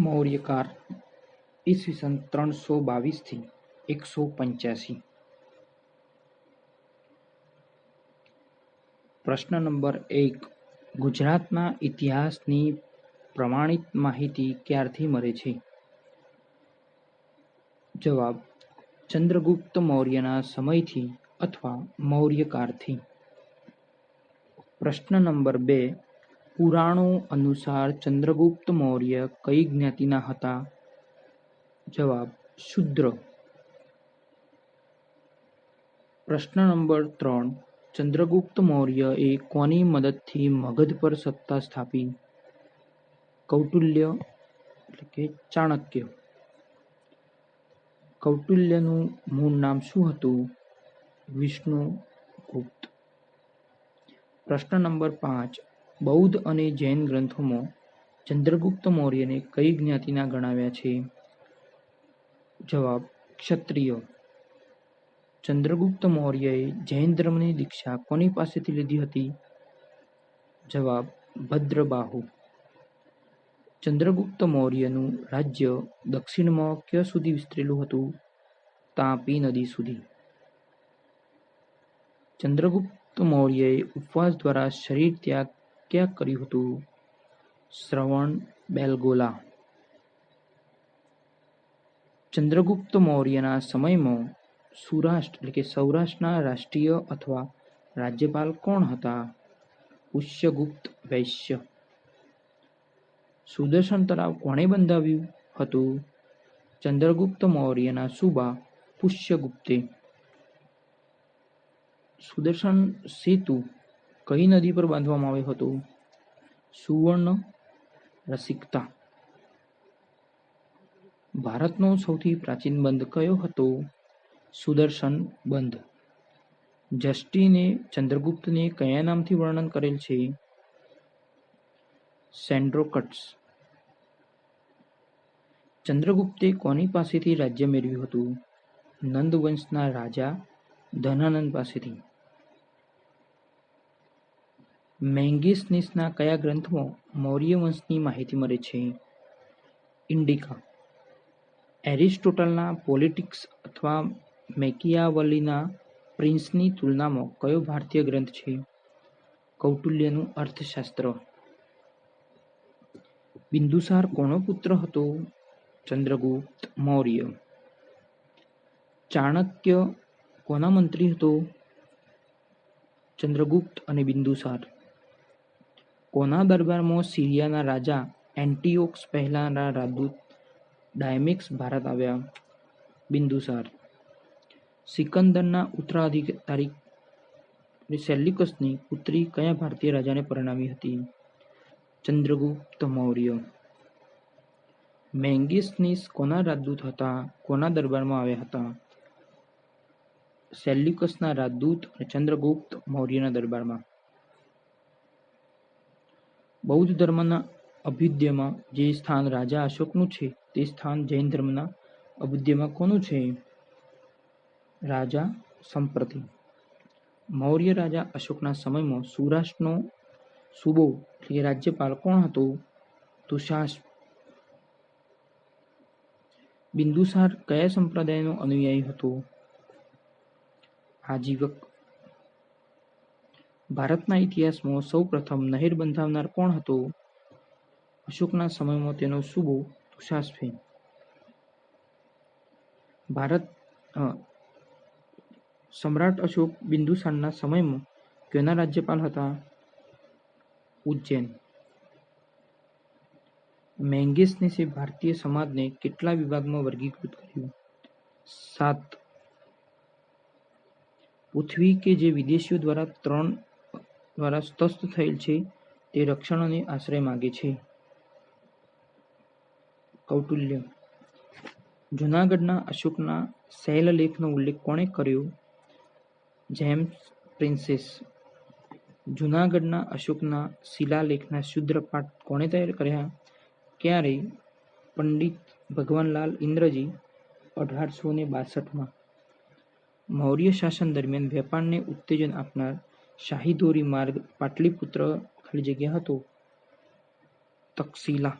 મૌર્યકાળ ઈસવીસન 322 થી 185। પ્રશ્ન નંબર 1, ગુજરાતના ઇતિહાસની પ્રમાણિત માહિતી ક્યારથી મળે છે? જવાબ: ચંદ્રગુપ્ત મૌર્યના સમયથી અથવા મૌર્યકાળથી। પ્રશ્ન નંબર 2, પુરાણો અનુસાર ચંદ્રગુપ્ત મૌર્ય કઈ જ્ઞાતિના હતા? જવાબ: શૂદ્ર। પ્રશ્ન નંબર 3, ચંદ્રગુપ્ત મૌર્યએ કોની મદદથી મગધ પર સત્તા સ્થાપી? કૌટિલ્ય ચાણક્ય। કૌટિલ્યનું મૂળ નામ શું હતું? વિષ્ણુગુપ્ત। પ્રશ્ન નંબર 5, બૌદ્ધ અને જૈન ગ્રંથોમાં ચંદ્રગુપ્ત મૌર્યને કઈ જ્ઞાતિના ગણાવ્યા છે? જવાબ: ક્ષત્રિય। ચંદ્રગુપ્ત મૌર્યએ જૈન ધર્મની દીક્ષા કોની પાસેથી લીધી હતી? જવાબ: ભદ્રબાહુ। ચંદ્રગુપ્ત મૌર્યનું રાજ્ય દક્ષિણમાં ક્યાં સુધી વિસ્તરેલું હતું? તાપી નદી સુધી। ચંદ્રગુપ્ત મૌર્યએ ઉપવાસ દ્વારા શરીર ત્યાગ ક્યાં કર્યું હતું? શ્રવણબેલગોલા। ચંદ્રગુપ્ત મૌર્યના સમયમાં સૌરાષ્ટ્રના રાષ્ટ્રીય અથવા રાજ્યપાલ કોણ હતા? પુષ્યગુપ્ત વૈશ્ય। સુદર્શન તળાવ કોણે બંધાવ્યું હતું? ચંદ્રગુપ્ત મૌર્યના સુબા પુષ્યગુપ્તે। સુદર્શન સેતુ કઈ નદી પર બાંધવામાં આવ્યો હતો? સુવર્ણરસિકતા। ભારતનો સૌથી પ્રાચીન બંધ કયો હતો? સુદર્શન બંધ। જસ્ટિને ચંદ્રગુપ્તને કયા નામથી વર્ણન કરેલ છે? સેન્ડ્રોકટ્સ। ચંદ્રગુપ્તે કોની પાસેથી રાજ્ય મેળવ્યું હતું? નંદ વંશના રાજા ધનાનંદ પાસેથી। મેંગેસનીસના કયા ગ્રંથમાં મૌર્ય વંશની માહિતી મળે છે? ઇન્ડિકા। એરિસ્ટોટલના પોલિટિક્સ અથવા મેકિયાવલીના પ્રિન્સની તુલનામાં કયો ભારતીય ગ્રંથ છે? કૌટિલ્યનું અર્થશાસ્ત્ર। બિંદુસાર કોનો પુત્ર હતો? ચંદ્રગુપ્ત મૌર્ય। ચાણક્ય કોના મંત્રી હતો? ચંદ્રગુપ્ત અને બિંદુસાર। કોના દરબારમાં સિરિયાના રાજા એન્ટિયોકસ પહેલાના રાજદૂત ડાયમેક્સ ભારત આવ્યા? બિંદુસાર। સિકંદરના ઉત્તરાધિકારી સેલ્યુકસની પુત્રી કયા ભારતીય રાજાને પરણાવી હતી? ચંદ્રગુપ્ત મૌર્ય। મેંગેસનીસ કોના રાજદૂત હતા? કોના દરબારમાં આવ્યા હતા? સેલ્યુકસના રાજદૂત અને ચંદ્રગુપ્ત મૌર્યના દરબારમાં। બૌદ્ધ ધર્મના અભ્યુદયમાં જે સ્થાન રાજા અશોકનું છે તે સ્થાન જૈન ધર્મના અભ્યુદયમાં કોનું છે? રાજા સંપ્રતિ। મૌર્ય રાજા અશોકના સમયમાં સૌરાષ્ટ્રનો સુબો રાજ્યપાલ કોણ હતો? દુશાસન। બિંદુસાર કયા સંપ્રદાયનો અનુયાયી હતો? આજીવક। ભારતના ઇતિહાસમાં સૌ પ્રથમ નહેર બંધાવનાર કોણ હતો? અશોકના સમયમાં તેનો સુબો દુશાસન। સમ્રાટ અશોક બિંદુસારના સમયમાં કયોના રાજ્યપાલ હતા? ઉજ્જૈન। મેંગેસનીસે ભારતીય સમાજને કેટલા વિભાગમાં વર્ગીકૃત કર્યું? 7। પૃથ્વી કે જે વિદેશીઓ દ્વારા સ્તસ્ત થયેલ છે તે રક્ષણ અને આશ્રય માગે છે? કૌટિલ્ય। જૂનાગઢના અશોકના શૈલલેખનો ઉલ્લેખ કોણે કર્યો? James princess. જૂનાગઢના અશોકના શિલાલેખના શુદ્રપાઠ કોણે તૈયાર કર્યા? ક્યારે? પંડિત ભગવાનલાલ ઇન્દ્રજી 1862માં। મૌર્ય શાસન દરમિયાન વેપારને ઉત્તેજન આપનાર શાહી ધોરી માર્ગ પાટલીપુત્ર હતો? તક્ષશિલા।